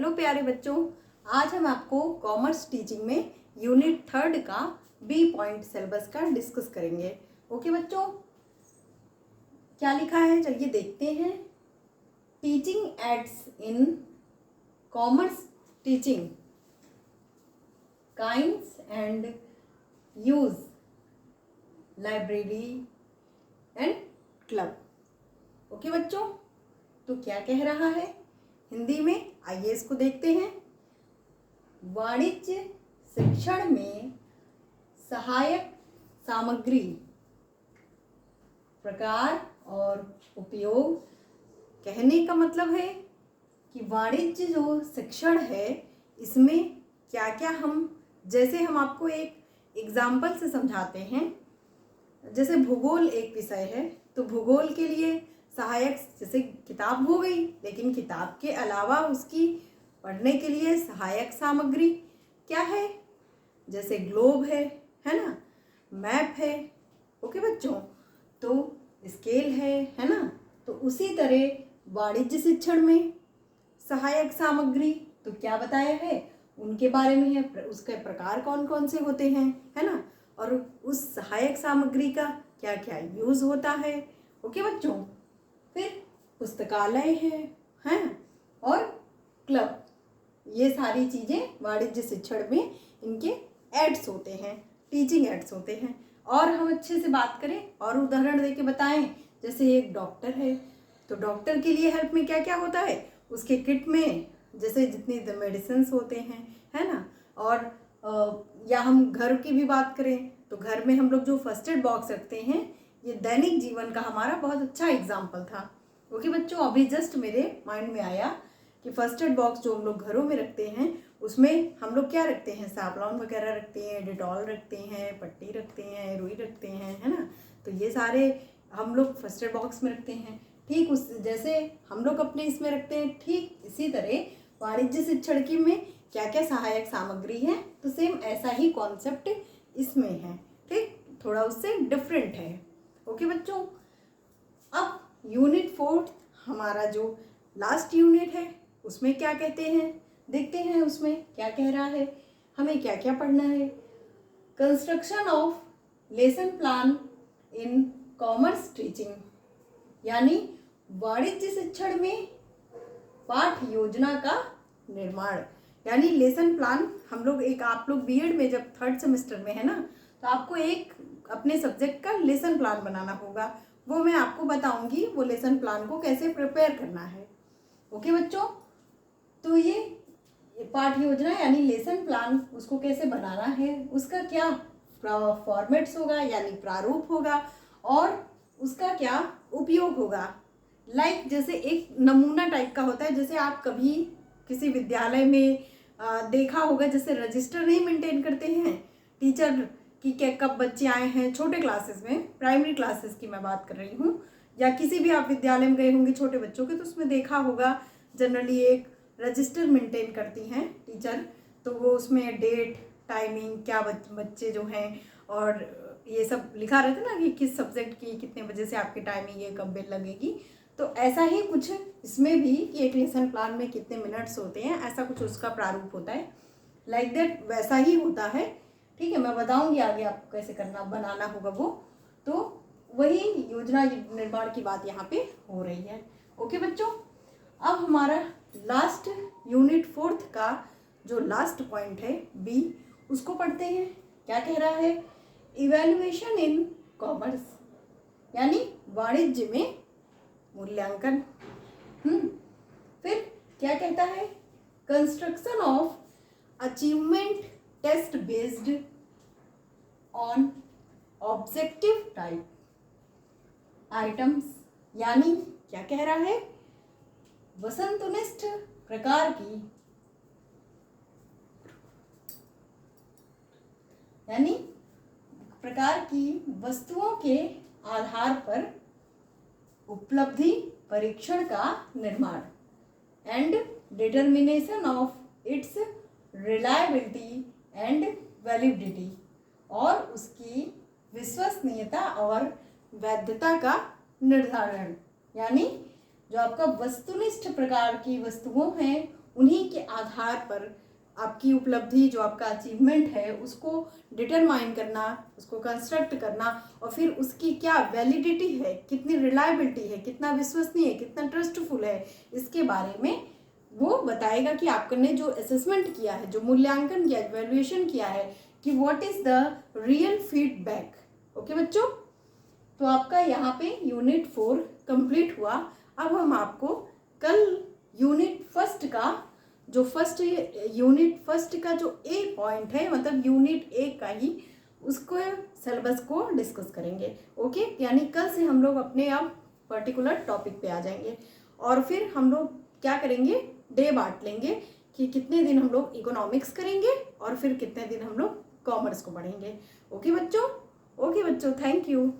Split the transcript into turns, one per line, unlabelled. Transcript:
Hello प्यारे बच्चों, आज हम आपको कॉमर्स टीचिंग में यूनिट 3 का बी पॉइंट सिलेबस का डिस्कस करेंगे। ओके बच्चों, क्या लिखा है चलिए देखते हैं। Teaching ads in commerce teaching kinds and use library and club. Okay बच्चों, तो क्या कह रहा है हिंदी में, आइए इसको देखते हैं। वाणिज्य शिक्षण में सहायक सामग्री प्रकार और उपयोग। कहने का मतलब है कि वाणिज्य जो शिक्षण है इसमें क्या क्या हम, जैसे हम आपको एक एग्जाम्पल से समझाते हैं। जैसे भूगोल एक विषय है तो भूगोल के लिए सहायक जैसे किताब हो गई, लेकिन किताब के अलावा उसकी पढ़ने के लिए सहायक सामग्री क्या है, जैसे ग्लोब है ना, मैप है। ओके बच्चों, तो स्केल है ना। तो उसी तरह वाणिज्य शिक्षण में सहायक सामग्री तो क्या बताया है उनके बारे में है, उसके प्रकार कौन कौन से होते हैं, है ना, और उस सहायक सामग्री का क्या क्या यूज होता है। ओके बच्चों, फिर पुस्तकालय है और क्लब, ये सारी चीज़ें वाणिज्य शिक्षण में इनके एड्स होते हैं, टीचिंग एड्स होते हैं। और हम अच्छे से बात करें और उदाहरण देके बताएं, जैसे एक डॉक्टर है तो डॉक्टर के लिए हेल्प में क्या क्या होता है, उसके किट में जैसे जितनी मेडिसिन होते हैं, है ना। और या हम घर की भी बात करें तो घर में हम लोग जो फर्स्ट एड बॉक्स रखते हैं, ये दैनिक जीवन का हमारा बहुत अच्छा एग्जाम्पल था। ओके बच्चों, अभी जस्ट मेरे माइंड में आया कि फर्स्ट एड बॉक्स जो हम लोग घरों में रखते हैं उसमें हम लोग क्या रखते हैं, साबुन वगैरह रखते हैं, डिटॉल रखते हैं, पट्टी रखते हैं, रुई रखते हैं, है ना। तो ये सारे हम लोग फर्स्ट एड बॉक्स में रखते हैं। ठीक उस जैसे हम लोग अपने इसमें रखते हैं, ठीक इसी तरह वाणिज्य शिक्षण की में क्या क्या सहायक सामग्री है, तो सेम ऐसा ही कॉन्सेप्ट इसमें है। ठीक, थोड़ा उससे डिफरेंट है। ओके बच्चों, अब यूनिट 4 हमारा जो लास्ट यूनिट है उसमें क्या कहते हैं, देखते हैं उसमें क्या कह रहा है, हमें क्या क्या पढ़ना है। Construction of lesson plan in commerce teaching, यानी वाणिज्य शिक्षण में पाठ योजना का निर्माण। यानी लेसन प्लान हम लोग एक, आप लोग बीएड में जब 3rd सेमेस्टर में है ना, तो आपको एक अपने सब्जेक्ट का लेसन प्लान बनाना होगा। वो मैं आपको बताऊंगी वो लेसन प्लान को कैसे प्रिपेयर करना है। ओके बच्चों, तो ये पाठ योजना यानी लेसन प्लान उसको कैसे बनाना है, उसका क्या फॉर्मेट्स होगा यानी प्रारूप होगा, और उसका क्या उपयोग होगा। लाइक जैसे एक नमूना टाइप का होता है, जैसे आप कभी किसी विद्यालय में देखा होगा, जैसे रजिस्टर नहीं मेंटेन करते हैं टीचर कि क्या कब बच्चे आए हैं, छोटे क्लासेस में, प्राइमरी क्लासेस की मैं बात कर रही हूँ, या किसी भी आप विद्यालय में गए होंगे छोटे बच्चों के, तो उसमें देखा होगा जनरली एक रजिस्टर मेंटेन करती हैं टीचर। तो वो उसमें डेट, टाइमिंग, क्या बच्चे जो हैं, और ये सब लिखा रहता है ना कि किस सब्जेक्ट की कितने बजे से आपकी टाइमिंग है, कब बेल लगेगी। तो ऐसा ही कुछ इसमें भी कि एक लेसन प्लान में कितने मिनट्स होते हैं, ऐसा कुछ उसका प्रारूप होता है। लाइक दैट वैसा ही होता है। ठीक है, मैं बताऊंगी आगे आपको कैसे करना बनाना होगा वो। तो वही योजना निर्माण की बात यहाँ पे हो रही है। ओके बच्चों, अब हमारा लास्ट यूनिट 4 का जो लास्ट पॉइंट है बी, उसको पढ़ते हैं। क्या कह रहा है, इवैल्यूएशन इन कॉमर्स, यानी वाणिज्य में मूल्यांकन। फिर क्या कहता है, construction of achievement test based on objective type items, यानी क्या कह रहा है, वस्तुनिष्ठ प्रकार की, यानी प्रकार की वस्तुओं के आधार पर उपलब्धि परीक्षण का निर्माण and determination of its reliability and validity, और उसकी विश्वसनीयता और वैधता का निर्धारण। यानी जो आपका वस्तुनिष्ठ प्रकार की वस्तुओं हैं उन्हीं के आधार पर आपकी उपलब्धि, जो आपका अचीवमेंट है, उसको डिटरमाइन करना, उसको कंस्ट्रक्ट करना, और फिर उसकी क्या वैलिडिटी है, कितनी रिलायबिलिटी है, कितना विश्वसनीय है, कितना ट्रस्टफुल है, इसके बारे में वो बताएगा कि आपने जो असेसमेंट किया है, जो मूल्यांकन किया, वैल्यूएशन किया है, कि what is the real feedback. Okay बच्चों, तो आपका यहाँ पे यूनिट 4 कंप्लीट हुआ। अब हम आपको कल यूनिट फर्स्ट का जो ए पॉइंट है, मतलब यूनिट ए का ही उसको सिलेबस को डिस्कस करेंगे। ओके, यानी कल से हम लोग अपने अब पर्टिकुलर टॉपिक पे आ जाएंगे, और फिर हम लोग क्या करेंगे, डे बांट लेंगे कि कितने दिन हम लोग इकोनॉमिक्स करेंगे और फिर कितने दिन हम लोग कॉमर्स को पढ़ेंगे। ओके बच्चों, थैंक यू।